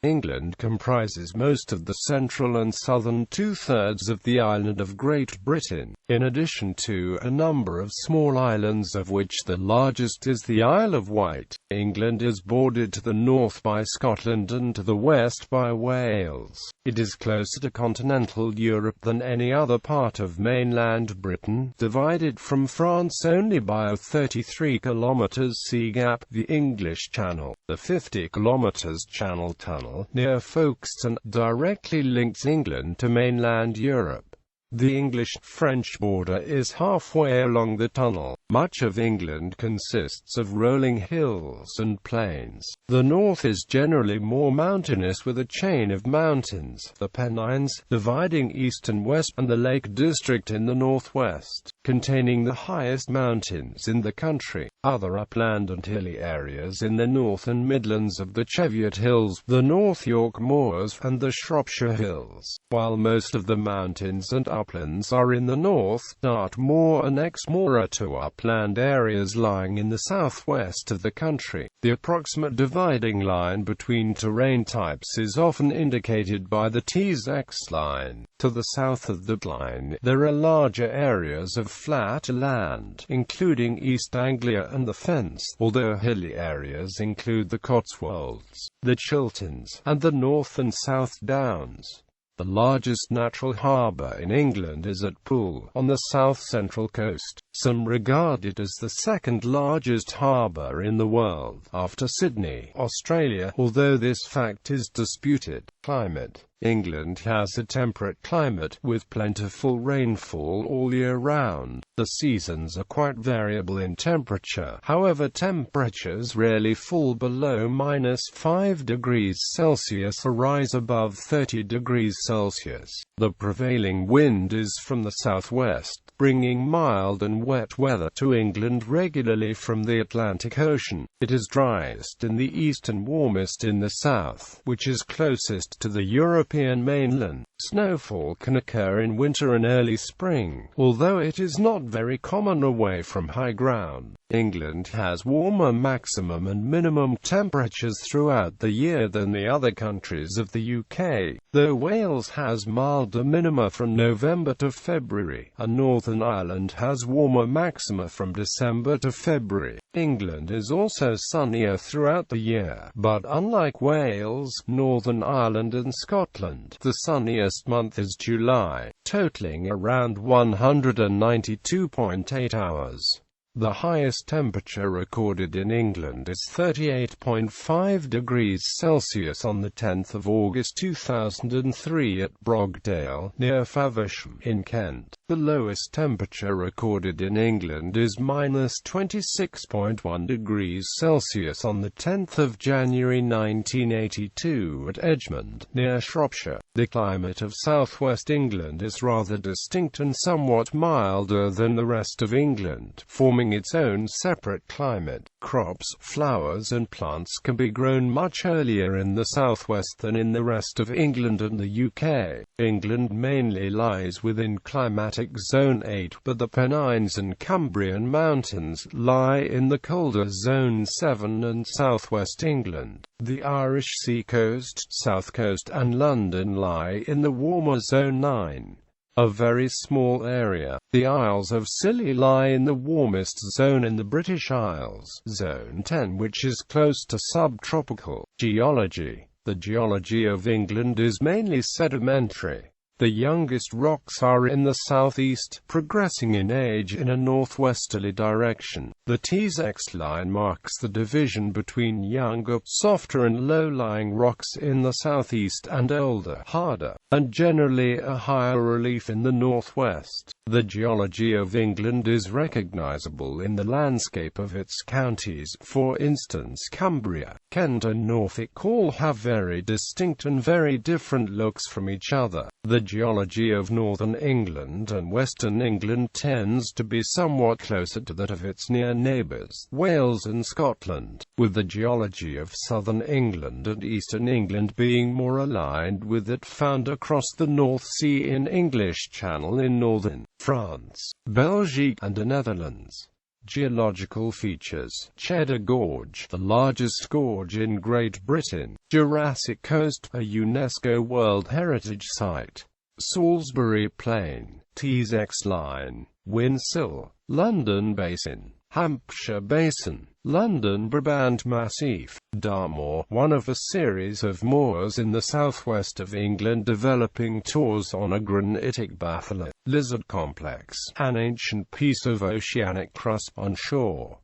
England comprises most of the central and southern two-thirds of the island of Great Britain, in addition to a number of small islands, of which the largest is the Isle of Wight. England is bordered to the north by Scotland and to the west by Wales. It is closer to continental Europe than any other part of mainland Britain, divided from France only by a 33 km sea gap, the English Channel. The 50 km Channel Tunnel near Folkestone directly links England to mainland Europe. The English-French border is halfway along the tunnel. Much of England consists of rolling hills and plains. The north is generally more mountainous, with a chain of mountains, the Pennines, dividing east and west, and the Lake District in the northwest, containing the highest mountains in the country. Other upland and hilly areas in the North and Midlands of the Cheviot Hills, the North York Moors, and the Shropshire Hills, while most of the mountains and uplands are in the north. Dartmoor and Exmoor are two upland areas lying in the southwest of the country. The approximate dividing line between terrain types is often indicated by the T-X line. To the south of the line, there are larger areas of flat land, including East Anglia and the Fens, although hilly areas include the Cotswolds, the Chilterns, and the North and South Downs. The largest natural harbour in England is at Poole, on the south-central coast. Some regard it as the second largest harbour in the world, after Sydney, Australia, although this fact is disputed. Climate. England has a temperate climate, with plentiful rainfall all year round. The seasons are quite variable in temperature, however temperatures rarely fall below -5 degrees Celsius or rise above 30 degrees Celsius. The prevailing wind is from the southwest, bringing mild and wet weather to England regularly from the Atlantic Ocean. It is driest in the east and warmest in the south, which is closest to the European mainland. Snowfall can occur in winter and early spring, although it is not very common away from high ground. England has warmer maximum and minimum temperatures throughout the year than the other countries of the UK, though Wales has milder minima from November to February, and Northern Ireland has warmer maxima from December to February. England is also sunnier throughout the year, but unlike Wales, Northern Ireland and Scotland, the sunniest month is July, totaling around 192.8 hours. The highest temperature recorded in England is 38.5 degrees Celsius on the 10th of August 2003 at Brogdale, near Faversham, in Kent. The lowest temperature recorded in England is -26.1 degrees Celsius on the 10th of January 1982 at Edgemond, near Shropshire. The climate of southwest England is rather distinct and somewhat milder than the rest of England, forming its own separate climate. Crops, flowers and plants can be grown much earlier in the southwest than in the rest of England and the UK. England mainly lies within climatic zone 8, but the Pennines and Cumbrian Mountains lie in the colder zone 7 and southwest England. The Irish sea coast, south coast and London lie in the warmer zone 9. A very small area, the Isles of Scilly, lie in the warmest zone in the British Isles, Zone 10, which is close to subtropical. Geology. The geology of England is mainly sedimentary. The youngest rocks are in the southeast, progressing in age in a northwesterly direction. The T-X line marks the division between younger, softer and low-lying rocks in the southeast and older, harder, and generally a higher relief in the northwest. The geology of England is recognizable in the landscape of its counties. For instance, Cumbria, Kent and Norfolk all have very distinct and very different looks from each other. The geology of northern England and western England tends to be somewhat closer to that of its near neighbours, Wales and Scotland, with the geology of southern England and eastern England being more aligned with it found across the North Sea in English Channel in northern France, Belgium and the Netherlands. Geological features: Cheddar Gorge, the largest gorge in Great Britain. Jurassic Coast, a UNESCO World Heritage Site. Salisbury Plain, Tees Line, Winsill, London Basin, Hampshire Basin, London Brabant Massif, Dartmoor, one of a series of moors in the southwest of England developing tours on a granitic batholith lizard complex, an ancient piece of oceanic crust on shore.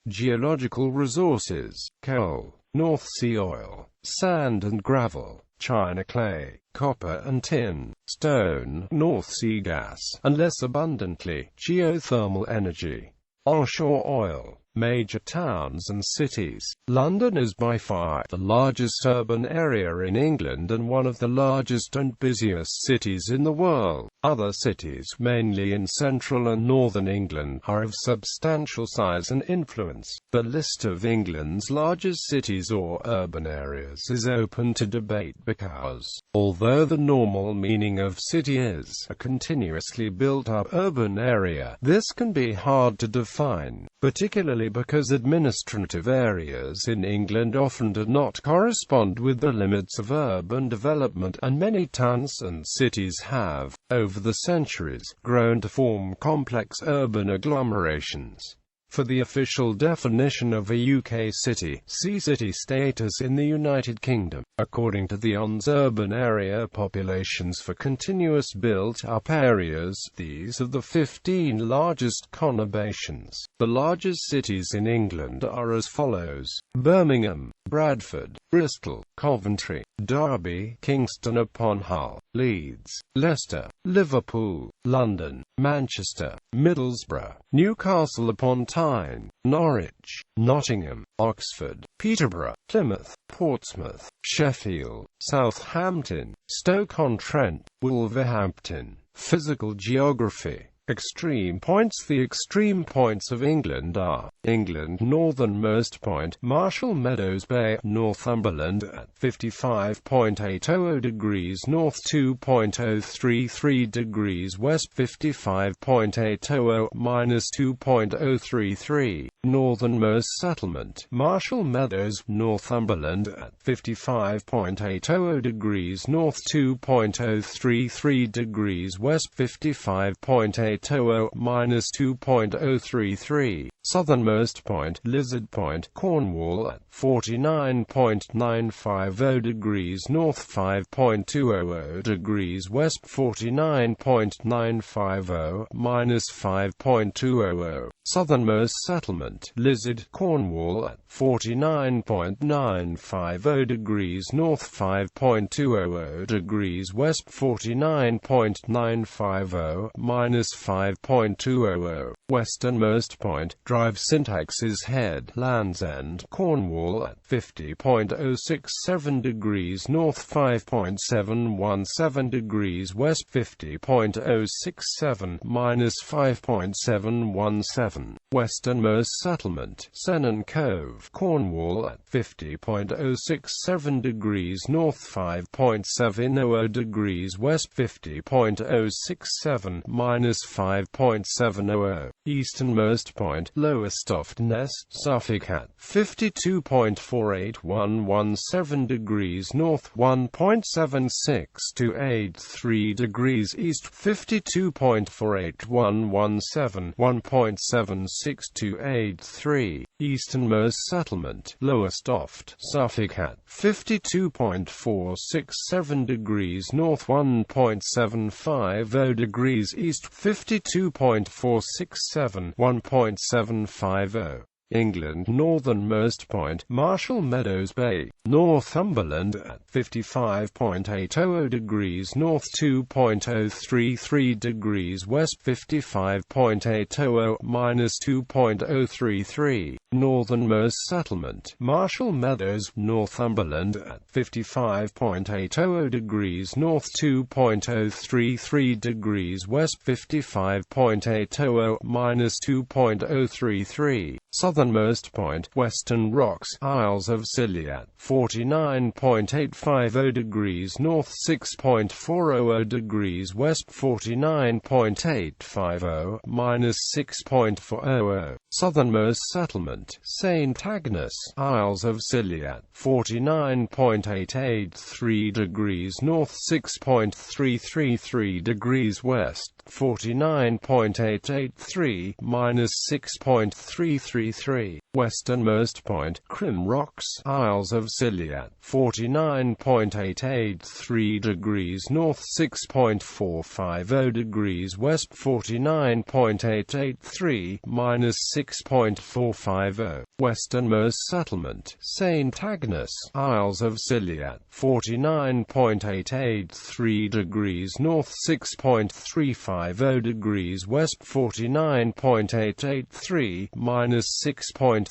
Geological resources: coal, North Sea oil, sand and gravel, China clay, copper and tin, stone, North Sea gas, and less abundantly, geothermal energy. Onshore oil. Major towns and cities. London is by far the largest urban area in England and one of the largest and busiest cities in the world. Other cities, mainly in central and northern England, are of substantial size and influence. The list of England's largest cities or urban areas is open to debate because, although the normal meaning of city is a continuously built-up urban area, this can be hard to define, particularly because administrative areas in England often do not correspond with the limits of urban development, and many towns and cities have, over the centuries, grown to form complex urban agglomerations. For the official definition of a UK city, see city status in the United Kingdom. According to the ONS urban area populations for continuous built-up areas, these are the 15 largest conurbations. The largest cities in England are as follows: Birmingham, Bradford, Bristol, Coventry, Derby, Kingston upon Hull, Leeds, Leicester, Liverpool, London, Manchester, Middlesbrough, Newcastle upon Tyne, Norwich, Nottingham, Oxford, Peterborough, Plymouth, Portsmouth, Sheffield, Southampton, Stoke-on-Trent, Wolverhampton. Physical geography. Extreme points. The extreme points of England are: England northernmost point, Marshall Meadows Bay, Northumberland at 55.800 degrees north, 2.033 degrees west, 55.800 minus 2.033. Northernmost settlement, Marshall Meadows, Northumberland at 55.800 degrees north, 2.033 degrees west, 55.800 minus 2.033. Southernmost point, Lizard Point, Cornwall at 49.950 degrees north, 5.200 degrees west, 49.950 minus 5.200. Southernmost settlement, Lizard, Cornwall at 49.950 degrees north, 5.200 degrees west, 49.950 minus 5.200. Westernmost point, Drive Syntax's Head, Land's End, Cornwall at 50.067 degrees north, 5.717 degrees west, 50.067 minus 5.717. Westernmost settlement, Senon Cove, Cornwall at 50.067 degrees north, 5.700 degrees west, 50.067 minus 5.700. Easternmost point, Lowestoft Nest, Suffolk at 52.48117 degrees north, 1.7623 degrees east, 52.48117, 1.76283. Easternmost settlement, Lowestoft, Suffolk at 52.467 degrees north, 1.750 degrees east, 52.467, 1.750. England northernmost point, Marshall Meadows Bay, Northumberland at 55.800 degrees north, 2.033 degrees west, 55.800 minus 2.033. Northernmost settlement, Marshall Meadows, Northumberland at 55.800 degrees north, 2.033 degrees west, 55.800 minus 2.033. Southernmost point, Western Rocks, Isles of Scilly, 49.850 degrees north, 6.400 degrees west, 49.850, -6.400. Southernmost settlement, St. Agnes, Isles of Scilly, 49.883 degrees north, 6.333 degrees west, 49.883, -6.333. Westernmost point, Crim Rocks, Isles of Scilly, 49.883 degrees north, 6.450 degrees west, 49.883, -6.450. Westernmost settlement, St. Agnes, Isles of Scilly, 49.883 degrees north, 6.350 degrees west, 49.883, -6.350.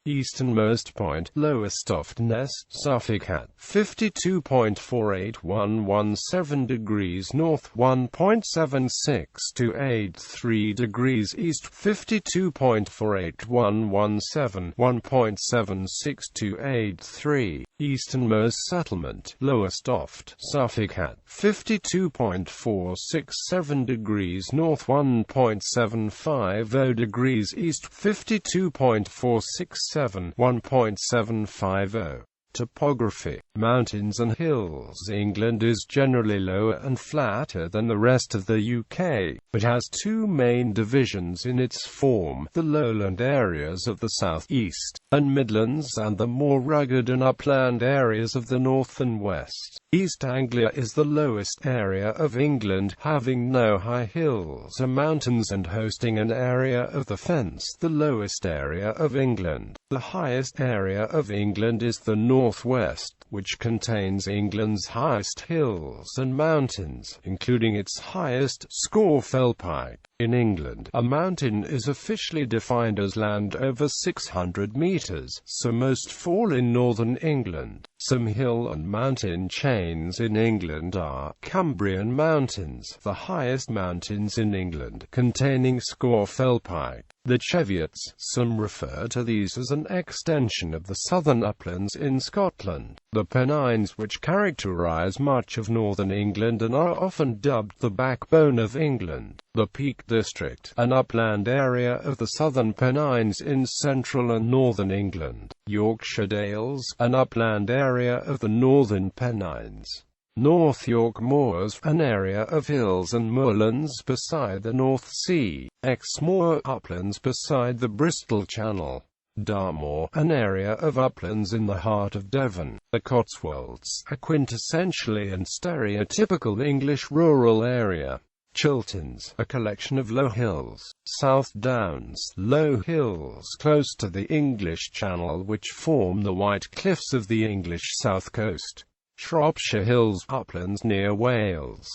Easternmost point, Lowestoft Nest, Suffolk, 52.48117 degrees north, 1.76283 degrees east, 52.48117, 1.76283. Easternmost settlement, Lowestoft, Suffolk, 52.467 degrees north, 1.750 degrees east, 52.467, 1.750. Topography, mountains and hills. England is generally lower and flatter than the rest of the UK, but has two main divisions in its form: the lowland areas of the south, east, and Midlands, and the more rugged and upland areas of the north and west. East Anglia is the lowest area of England, having no high hills or mountains and hosting an area of the fens, the lowest area of England. The highest area of England is the northwest, which contains England's highest hills and mountains, including its highest, Scawfell Pike. In England, a mountain is officially defined as land over 600 meters, so most fall in northern England. Some hill and mountain chains in England are Cambrian Mountains, the highest mountains in England, containing Scawfell Pike. The Cheviots, some refer to these as an extension of the southern uplands in Scotland. The Pennines, which characterize much of northern England and are often dubbed the backbone of England. The Peak District, an upland area of the southern Pennines in central and northern England. Yorkshire Dales, an upland area of the northern Pennines. North York Moors, an area of hills and moorlands beside the North Sea. Exmoor, uplands beside the Bristol Channel. Dartmoor, an area of uplands in the heart of Devon. The Cotswolds, a quintessentially and stereotypical English rural area. Chilterns, a collection of low hills. South Downs, low hills close to the English Channel which form the white cliffs of the English south coast. Shropshire Hills, uplands near Wales.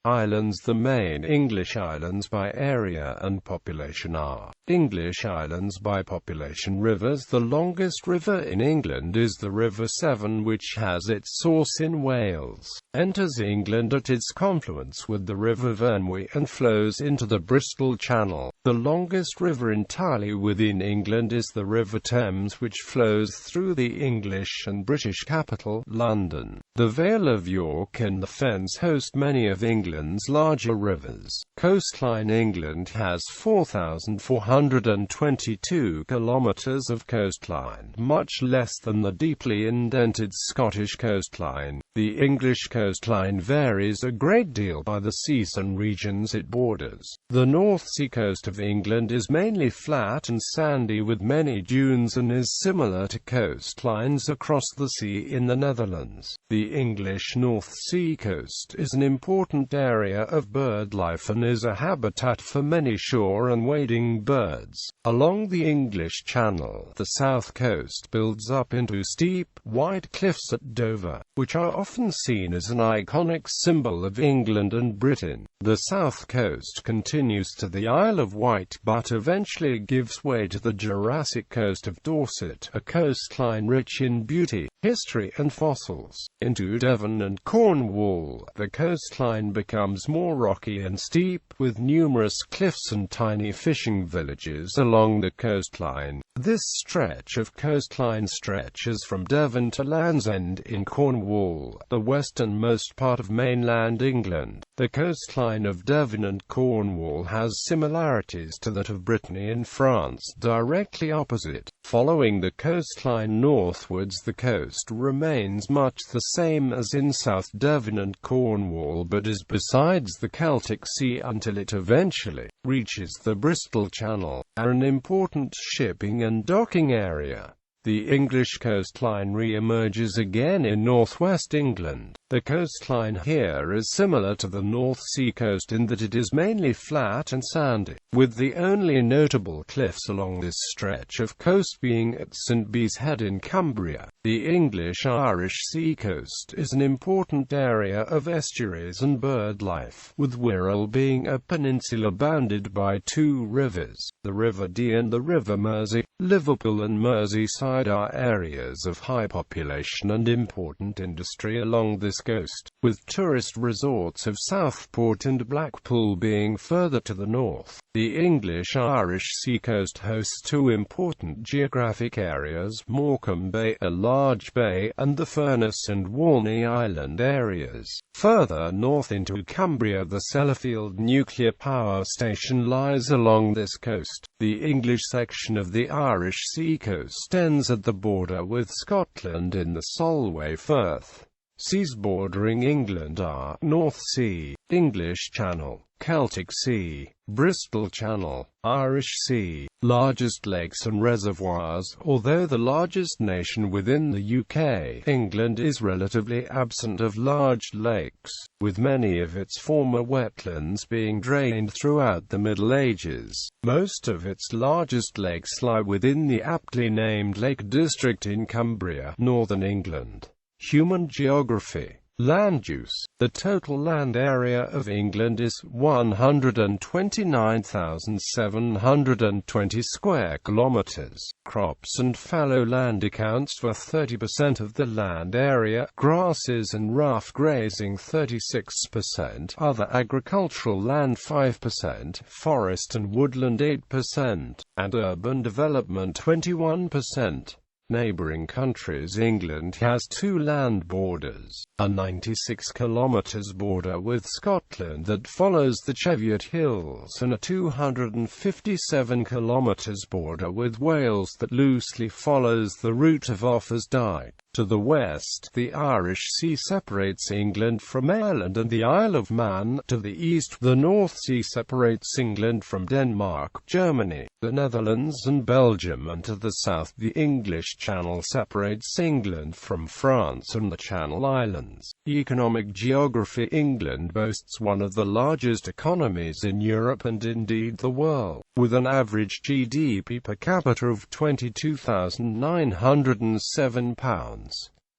Islands. The main English islands by area and population are English islands by population. Rivers. The longest river in England is the River Severn, which has its source in Wales, enters England at its confluence with the River Vyrnwy and flows into the Bristol Channel. The longest river entirely within England is the River Thames, which flows through the English and British capital, London. The Vale of York and the Fens host many of England's larger rivers. Coastline. England has 4,422 kilometers of coastline, much less than the deeply indented Scottish coastline. The English coastline varies a great deal by the seas and regions it borders. The North Sea coast of England is mainly flat and sandy with many dunes and is similar to coastlines across the sea in the Netherlands. The English North Sea coast is an important area of bird life and is a habitat for many shore and wading birds. Along the English Channel, the south coast builds up into steep, white cliffs at Dover, which are often seen as an iconic symbol of England and Britain. The south coast continues to the Isle of Wight, but eventually gives way to the Jurassic coast of Dorset, a coastline rich in beauty, history and fossils. Into Devon and Cornwall, the coastline becomes becomes more rocky and steep, with numerous cliffs and tiny fishing villages along the coastline. This stretch of coastline stretches from Devon to Land's End in Cornwall, the westernmost part of mainland England. The coastline of Devon and Cornwall has similarities to that of Brittany in France, directly opposite. Following the coastline northwards, the coast remains much the same as in South Devon and Cornwall, but is besides the Celtic Sea until it eventually reaches the Bristol Channel, an important shipping and docking area. The English coastline re-emerges again in northwest England. The coastline here is similar to the North Sea coast in that it is mainly flat and sandy, with the only notable cliffs along this stretch of coast being at St Bees Head in Cumbria. The English-Irish seacoast is an important area of estuaries and bird life, with Wirral being a peninsula bounded by two rivers, the River Dee and the River Mersey. Liverpool and Merseyside are areas of high population and important industry along this coast, with tourist resorts of Southport and Blackpool being further to the north. The English-Irish seacoast hosts two important geographic areas, Morecambe Bay, a large bay, and the Furness and Walney Island areas. Further north into Cumbria, the Sellafield nuclear power station lies along this coast. The English section of the Irish seacoast ends at the border with Scotland in the Solway Firth. Seas bordering England are North Sea, English Channel, Celtic Sea, Bristol Channel, Irish Sea. Largest lakes and reservoirs. Although the largest nation within the UK, England is relatively absent of large lakes, with many of its former wetlands being drained throughout the Middle Ages. Most of its largest lakes lie within the aptly named Lake District in Cumbria, northern England. Human geography. Land use. The total land area of England is 129,720 square kilometers. Crops and fallow land accounts for 30% of the land area, grasses and rough grazing 36%, other agricultural land 5%, forest and woodland 8%, and urban development 21%. Neighbouring countries. England has two land borders, a 96 km border with Scotland that follows the Cheviot Hills and a 257 km border with Wales that loosely follows the route of Offa's Dyke. To the west, the Irish Sea separates England from Ireland and the Isle of Man. To the east, the North Sea separates England from Denmark, Germany, the Netherlands and Belgium, and to the south, the English Channel separates England from France and the Channel Islands. Economic geography. England boasts one of the largest economies in Europe and indeed the world, with an average GDP per capita of £22,907.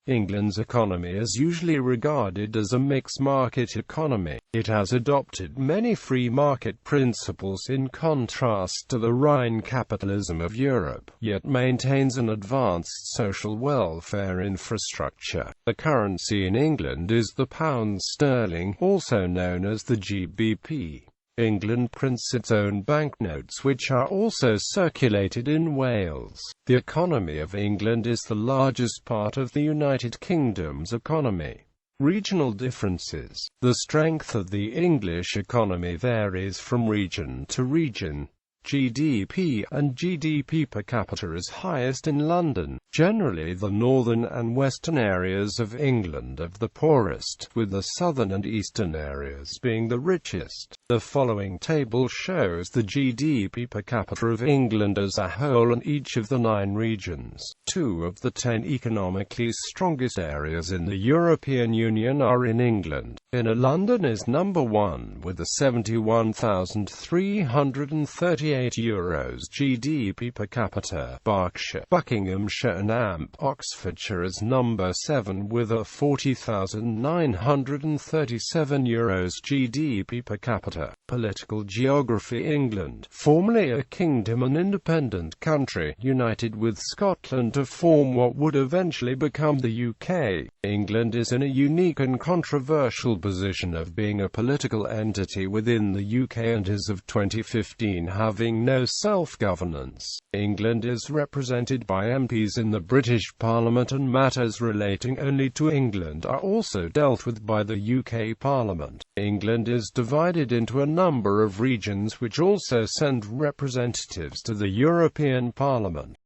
England's economy is usually regarded as a mixed market economy. It has adopted many free market principles in contrast to the Rhine capitalism of Europe, yet maintains an advanced social welfare infrastructure. The currency in England is the pound sterling, also known as the GBP. England prints its own banknotes which are also circulated in Wales. The economy of England is the largest part of the United Kingdom's economy. Regional differences. The strength of the English economy varies from region to region. GDP and GDP per capita is highest in London. Generally, the northern and western areas of England are the poorest, with the southern and eastern areas being the richest. The following table shows the GDP per capita of England as a whole and each of the 9 regions. 2 of the 10 economically strongest areas in the European Union are in England. Inner London is number 1 with a 71,338 €48 GDP per capita. Berkshire, Buckinghamshire and Oxfordshire is number 7 with a €40,937 GDP per capita. Political geography: England, formerly a kingdom and independent country, united with Scotland to form what would eventually become the UK. England is in a unique and controversial position of being a political entity within the UK and as of 2015 having no self-governance. England is represented by MPs in the British Parliament, and matters relating only to England are also dealt with by the UK Parliament. England is divided into a number of regions which also send representatives to the European Parliament.